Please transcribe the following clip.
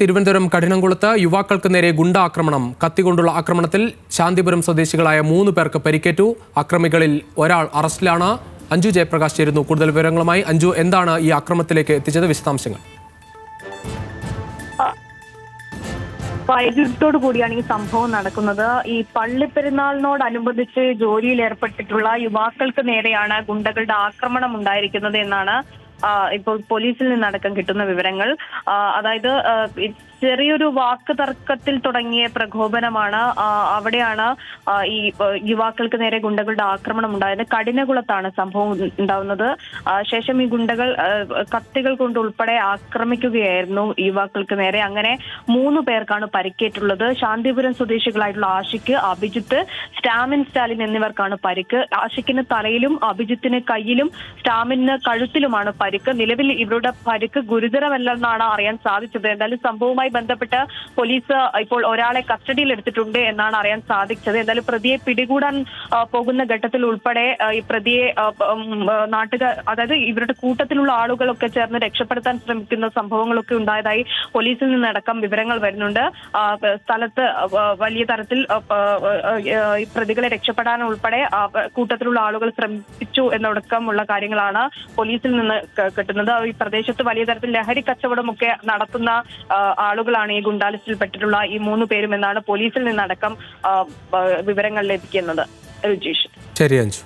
തിരുവനന്തപുരം കഠിനംകുളത്ത് യുവാക്കൾക്ക് നേരെ ഗുണ്ടാക്രമണം. കത്തികൊണ്ടുള്ള ആക്രമണത്തിൽ ശാന്തിപുരം സ്വദേശികളായ 3 പേർക്ക് പരിക്കേറ്റു. അക്രമികളിൽ ഒരാൾ അറസ്റ്റിലാണ്. അഞ്ജു ജയപ്രകാശ് ചേരുന്നു കൂടുതൽ വിവരങ്ങളുമായി. അഞ്ജു, എന്താണ് ഈ ആക്രമണത്തിലേക്ക് എത്തിച്ചത്? വിശദാംശങ്ങൾ. വൈകിട്ടോടു കൂടിയാണ് ഈ സംഭവം നടക്കുന്നത്. ഈ പള്ളിപ്പെരുന്നാളിനോടനുബന്ധിച്ച് ജോലിയിൽ ഏർപ്പെട്ടിട്ടുള്ള യുവാക്കൾക്ക് നേരെയാണ് ഗുണ്ടകളുടെ ആക്രമണം ഉണ്ടായിരിക്കുന്നത് എന്നാണ് ഇപ്പോൾ പോലീസിൽ നിന്നടക്കം കിട്ടുന്ന വിവരങ്ങൾ. അതായത് ചെറിയൊരു വാക്ക് തർക്കത്തിൽ തുടങ്ങിയ പ്രകോപനമാണ്. അവിടെയാണ് ഈ യുവാക്കൾക്ക് നേരെ ഗുണ്ടകളുടെ ആക്രമണം ഉണ്ടായത്. കഠിനകുളത്താണ് സംഭവം ഉണ്ടാവുന്നത്. ശേഷം ഈ ഗുണ്ടകൾ കത്തികൾ കൊണ്ട് ഉൾപ്പെടെ ആക്രമിക്കുകയായിരുന്നു യുവാക്കൾക്ക് നേരെ. അങ്ങനെ 3 പേർക്കാണ് പരിക്കേറ്റുള്ളത്. ശാന്തിപുരം സ്വദേശികളായിട്ടുള്ള ആഷിക്ക്, അഭിജിത്ത്, സ്റ്റാലിൻ എന്നിവർക്കാണ് പരിക്ക്. ആഷിക്കിന് തലയിലും അഭിജിത്തിന് കയ്യിലും സ്റ്റാമിന് കഴുത്തിലുമാണ് പരിക്ക്. നിലവിൽ ഇവരുടെ പരിക്ക് ഗുരുതരമല്ലെന്നാണ് അറിയാൻ സാധിച്ചത്. എന്തായാലും സംഭവവുമായി ബന്ധപ്പെട്ട് പോലീസ് ഇപ്പോൾ ഒരാളെ കസ്റ്റഡിയിൽ എടുത്തിട്ടുണ്ട് എന്നാണ് അറിയാൻ സാധിച്ചത്. എന്തായാലും പ്രതിയെ പിടികൂടാൻ പോകുന്ന ഘട്ടത്തിൽ ഉൾപ്പെടെ ഈ പ്രതിയെ നാട്ടുകാർ, അതായത് ഇവരുടെ കൂട്ടത്തിലുള്ള ആളുകളൊക്കെ ചേർന്ന് രക്ഷപ്പെടുത്താൻ ശ്രമിക്കുന്ന സംഭവങ്ങളൊക്കെ ഉണ്ടായതായി പോലീസിൽ നിന്നടക്കം വിവരങ്ങൾ വരുന്നുണ്ട്. സ്ഥലത്ത് വലിയ തരത്തിൽ പ്രതികളെ രക്ഷപ്പെടാൻ ഉൾപ്പെടെ കൂട്ടത്തിലുള്ള ആളുകൾ ശ്രമിച്ചു എന്നടക്കമുള്ള കാര്യങ്ങളാണ് പോലീസിൽ നിന്ന് കിട്ടുന്നത്. ഈ പ്രദേശത്ത് വലിയ തരത്തിൽ ലഹരി കച്ചവടമൊക്കെ നടത്തുന്ന ആളുകളാണ് ഈ ഗുണ്ടാലിസ്റ്റിൽപ്പെട്ടിട്ടുള്ള ഈ 3 പേരും എന്നാണ് പോലീസിൽ നിന്നടക്കം വിവരങ്ങൾ ലഭിക്കുന്നത്. രുചീഷ്. ശരി അഞ്ജു.